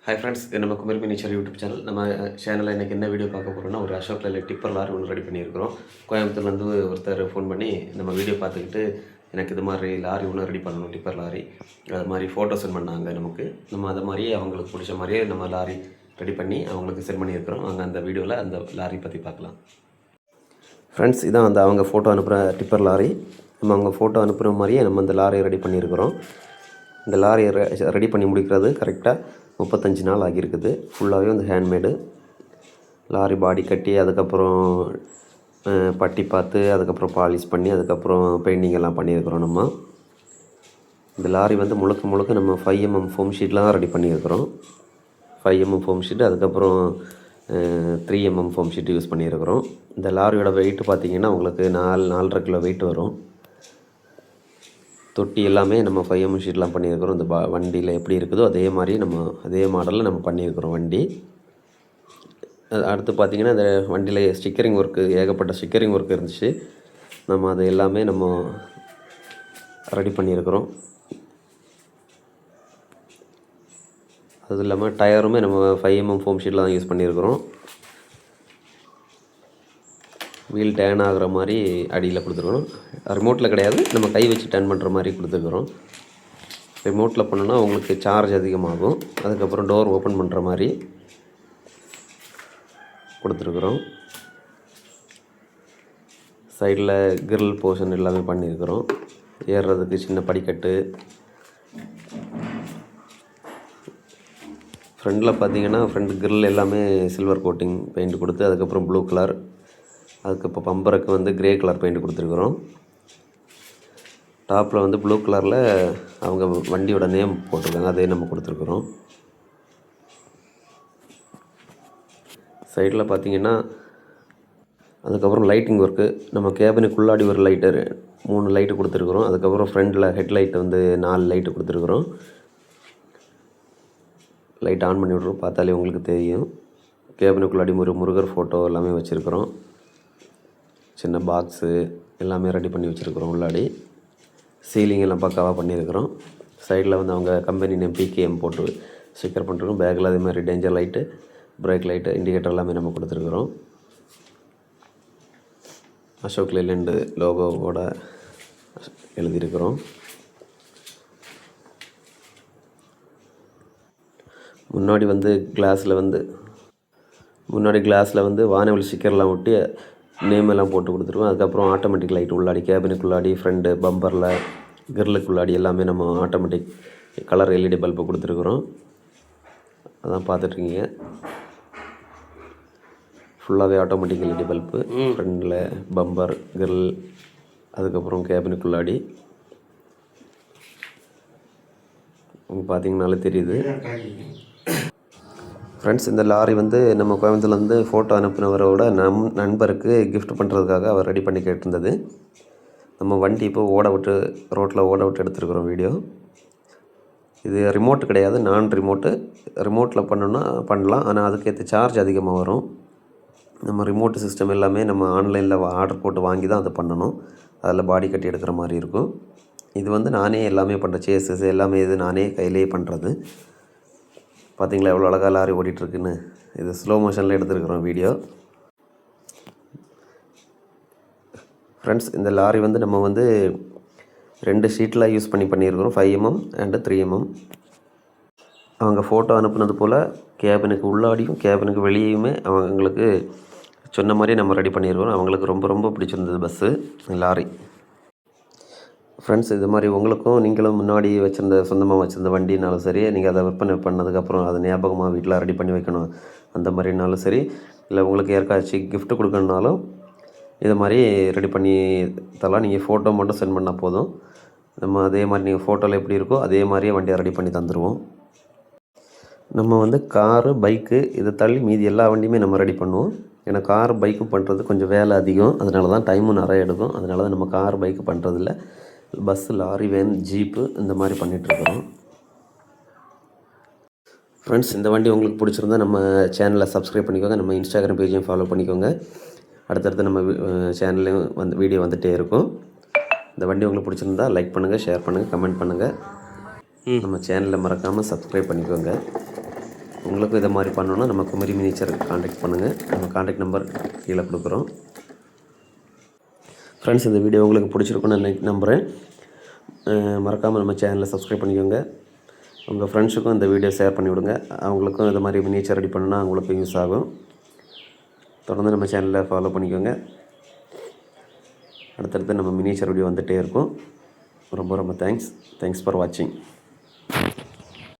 Hi friends, இது நம்ம Kumari miniature YouTube channel. நம்ம சேனலில் இன்றைக்கி என்ன வீடியோ பார்க்க போகிறோம்னா, ஒரு அசோக் லேலண்ட் டிப்பர் லாரி ஒன்று ரெடி பண்ணியிருக்கிறோம். கோயம்புத்தூர்லேருந்து ஒருத்தர் ஃபோன் பண்ணி நம்ம வீடியோ பார்த்துக்கிட்டு எனக்கு இது மாதிரி லாரி ஒன்று ரெடி பண்ணணும், டிப்பர் லாரி. அது மாதிரி ஃபோட்டோ சென்ட் பண்ணாங்க நமக்கு. நம்ம அதை மாதிரியே அவங்களுக்கு பிடிச்ச மாதிரியே நம்ம லாரி ரெடி பண்ணி அவங்களுக்கு சென்ட் பண்ணியிருக்கிறோம். அங்கே அந்த வீடியோவில் அந்த லாரி பற்றி பார்க்கலாம். ஃப்ரெண்ட்ஸ், இதான் அந்த அவங்க ஃபோட்டோ அனுப்புகிற டிப்பர் லாரி. நம்ம அவங்க ஃபோட்டோ அனுப்புகிற மாதிரியே நம்ம அந்த லாரியை ரெடி பண்ணியிருக்கிறோம். இந்த லாரியை ரெடி பண்ணி முடிக்கிறது கரெக்டாக 35 நாள் ஆகியிருக்குது. ஃபுல்லாகவே வந்து ஹேண்ட்மேடு. லாரி பாடி கட்டி அதுக்கப்புறம் பட்டி பார்த்து அதுக்கப்புறம் பாலிஷ் பண்ணி அதுக்கப்புறம் பெயிண்டிங் எல்லாம் பண்ணியிருக்கிறோம். நம்ம இந்த லாரி வந்து முழுக்க முழுக்க நம்ம 5mm ஃபோம் ஷீட்டில் தான் ரெடி பண்ணியிருக்கிறோம். 5mm ஃபோம் ஷீட்டு, அதுக்கப்புறம் 3mm ஃபோம் ஷீட்டு யூஸ் பண்ணியிருக்கிறோம். இந்த லாரியோட வெயிட் பார்த்திங்கன்னா உங்களுக்கு 4.5 கிலோ வெயிட் வரும். தொட்டி எல்லாமே நம்ம 5mm ஷீட்லாம் பண்ணியிருக்கிறோம். இந்த வண்டியில் எப்படி இருக்குதோ அதே மாடலில் நம்ம பண்ணியிருக்கிறோம் வண்டி. அடுத்து பார்த்திங்கன்னா இந்த வண்டியில் ஸ்டிக்கரிங் ஒர்க்கு, ஏகப்பட்ட ஸ்டிக்கரிங் ஒர்க் இருந்துச்சு. நம்ம அது எல்லாமே நம்ம ரெடி பண்ணியிருக்கிறோம். அது இல்லாமல் டயருமே நம்ம 5mm ஃபோம் ஷீட்டில் தான் யூஸ் பண்ணியிருக்கிறோம். வீல் டேர்ன் ஆகிற மாதிரி அடியில் கொடுத்துருக்குறோம். ரிமோட்டில் கிடையாது, நம்ம கை வச்சு டர்ன் பண்ணுற மாதிரி கொடுத்துருக்குறோம். ரிமோட்டில் பண்ணோன்னா உங்களுக்கு சார்ஜ் அதிகமாகும். அதுக்கப்புறம் டோர் ஓப்பன் பண்ணுற மாதிரி கொடுத்துருக்குறோம். சைடில் கிரில் போர்ஷன் எல்லாமே பண்ணியிருக்கிறோம். ஏறுறதுக்கு சின்ன படிக்கட்டு. ஃப்ரண்டில் பார்த்திங்கன்னா ஃப்ரண்ட் கிரில் எல்லாமே சில்வர் கோட்டிங் பெயிண்ட் கொடுத்து அதுக்கப்புறம் ப்ளூ கலர், அதுக்கு இப்போ பம்பருக்கு வந்து கிரே கலர் பெயிண்ட் கொடுத்துருக்குறோம். டாப்பில் வந்து ப்ளூ கலரில் அவங்க வண்டியோட நேம் போட்டிருக்காங்க, அதே நம்ம கொடுத்துருக்குறோம். சைடில் பார்த்திங்கன்னா அதுக்கப்புறம் லைட்டிங் ஒர்க்கு. நம்ம கேபினுக்குள்ளாடி ஒரு லைட்டு 3 லைட்டு கொடுத்துருக்குறோம். அதுக்கப்புறம் ஃப்ரண்டில் ஹெட்லைட் வந்து 4 லைட்டு கொடுத்துருக்குறோம். லைட் ஆன் பண்ணி விட்ருவோம், பார்த்தாலே உங்களுக்கு தெரியும். கேபினுக்குள்ளாடி ஒரு முருகர் ஃபோட்டோ எல்லாமே வச்சுருக்குறோம். சின்ன பாக்ஸு எல்லாமே ரெடி பண்ணி வச்சுருக்குறோம். உள்ளாடி சீலிங் எல்லாம் பக்காவாக பண்ணியிருக்கிறோம். சைடில் வந்து அவங்க கம்பெனி நேம் PKM போட்டு ஸ்டிக்கர் பண்ணிருக்கோம். பேக்கில் அதே மாதிரி danger light, break light, indicator எல்லாமே நம்ம கொடுத்துருக்குறோம். அசோக் லேலண்ட் லோகோவோட எழுதியிருக்கிறோம். முன்னாடி கிளாஸில் வந்து வானவில் ஸ்டிக்கர்லாம் ஒட்டி நேம் எல்லாம் போட்டு கொடுத்துருவோம். அதுக்கப்புறம் ஆட்டோமேட்டிக் லைட் உள்ளாடி, கேபினுக்குள்ளாடி, ஃப்ரண்ட் பம்பரில், கிரிலுக்குள்ளாடி எல்லாமே நம்ம ஆட்டோமேட்டிக் கலர் LED பல்பு கொடுத்துருக்குறோம். அதான் பார்த்துட்ருக்கீங்க. ஃபுல்லாகவே ஆட்டோமேட்டிக் LED பல்பு. ஃப்ரண்டில் பம்பர், கிரில், அதுக்கப்புறம் கேபினுக்குள்ளாடி பார்த்திங்கனாலே தெரியுது. ஃப்ரெண்ட்ஸ், இந்த லாரி வந்து நம்ம கோயம்புத்தூர்லேருந்து ஃபோட்டோ அனுப்பினவரோட நண்பருக்கு கிஃப்ட் பண்ணுறதுக்காக அவர் ரெடி பண்ணி கேட்டிருந்தது. நம்ம வண்டி இப்போ ரோட்டில் ஓட விட்டு எடுத்துருக்குறோம் வீடியோ. இது ரிமோட் கிடையாது, நான் ரிமோட்டில் பண்ணலாம். ஆனால் அதுக்கேற்ற சார்ஜ் அதிகமாக வரும். நம்ம ரிமோட் சிஸ்டம் எல்லாமே நம்ம ஆன்லைனில் ஆர்டர் போட்டு வாங்கி தான் அதை பண்ணணும். அதில் பாடி கட்டி எடுக்கிற மாதிரி இருக்கும். இது வந்து நானே எல்லாமே பண்ணுறேன். சேஸஸ் எல்லாமே இது நானே கையிலேயே பண்ணுறது. பார்த்திங்களா எவ்வளோ அழகாக லாரி ஓடிட்டுருக்குன்னு. இது ஸ்லோ மோஷனில் எடுத்துருக்குறோம் வீடியோ. ஃப்ரெண்ட்ஸ், இந்த லாரி வந்து நம்ம வந்து 2 ஷீட்டில் யூஸ் பண்ணியிருக்கிறோம். 5mm and 3mm. அவங்க ஃபோட்டோ அனுப்புனது போல் கேபினுக்கு உள்ளாடியும் கேபினுக்கு வெளியேயுமே அவங்களுக்கு சொன்ன மாதிரியே நம்ம ரெடி பண்ணியிருக்கிறோம். அவங்களுக்கு ரொம்ப ரொம்ப பிடிச்சிருந்தது லாரி. ஃப்ரெண்ட்ஸ், இது மாதிரி நீங்களும் முன்னாடி சொந்தமாக வச்சுருந்த வண்டினாலும் சரி, நீங்கள் அதை விற்பனை பண்ணதுக்கப்புறம் அதை ஞாபகமாக வீட்டில் ரெடி பண்ணி வைக்கணும் அந்த மாதிரினாலும் சரி, இல்லை உங்களுக்கு யாருக்காச்சும் கிஃப்ட் கொடுக்கணுனாலும் இது மாதிரி ரெடி பண்ணி தரலாம். நீங்கள் ஃபோட்டோ மட்டும் சென்ட் பண்ணால் போதும். நம்ம அதே மாதிரி நீங்கள் ஃபோட்டோவில் எப்படி இருக்கோ அதே மாதிரியே வண்டியை ரெடி பண்ணி தந்துடுவோம். நம்ம வந்து காரு, பைக்கு இதை தள்ளி மீதி எல்லா வண்டியுமே நம்ம ரெடி பண்ணுவோம். ஏன்னா கார், பைக்கும் பண்ணுறது கொஞ்சம் வேலை அதிகம். அதனால தான் டைமும் நிறைய எடுக்கும். அதனால தான் நம்ம கார், பைக்கு பண்ணுறதில்ல. பஸ்ஸு, லாரி, வேன், ஜீப்பு இந்த மாதிரி பண்ணிகிட்ருக்குறோம். ஃப்ரெண்ட்ஸ், இந்த வண்டி உங்களுக்கு பிடிச்சிருந்தா நம்ம சேனலை சப்ஸ்கிரைப் பண்ணிக்கோங்க. நம்ம இன்ஸ்டாகிராம் பேஜையும் ஃபாலோ பண்ணிக்கோங்க. அடுத்தடுத்து நம்ம சேனல்லையும் வீடியோ வந்துகிட்டே இருக்கும். இந்த வண்டி உங்களுக்கு பிடிச்சிருந்தா லைக் பண்ணுங்கள், ஷேர் பண்ணுங்கள், கமெண்ட் பண்ணுங்கள். நம்ம சேனலை மறக்காமல் சப்ஸ்கிரைப் பண்ணிக்கோங்க. உங்களுக்கும் இதை மாதிரி பண்ணணுன்னா நம்ம குமரி மினிச்சருக்கு காண்டாக்ட் பண்ணுங்கள். நம்ம காண்டாக்ட் நம்பர் கீழே கொடுக்குறோம். ஃப்ரெண்ட்ஸ், இந்த வீடியோ உங்களுக்கு பிடிச்சிருக்குன்னு நம்புகிறேன். மறக்காமல் நம்ம சேனலை சப்ஸ்கிரைப் பண்ணிக்கோங்க. உங்கள் ஃப்ரெண்ட்ஸுக்கும் இந்த வீடியோ ஷேர் பண்ணிவிடுங்க. அவங்களுக்கும் இது மாதிரி மினிச்சர் ரெடி பண்ணுன்னா அவங்களுக்கும் யூஸ் ஆகும். தொடர்ந்து நம்ம சேனலை ஃபாலோ பண்ணிக்கோங்க. அடுத்தடுத்து நம்ம மினிச்சர் வீடியோ வந்துகிட்டே இருக்கும். ரொம்ப ரொம்ப தேங்க்ஸ் ஃபார் வாட்சிங்.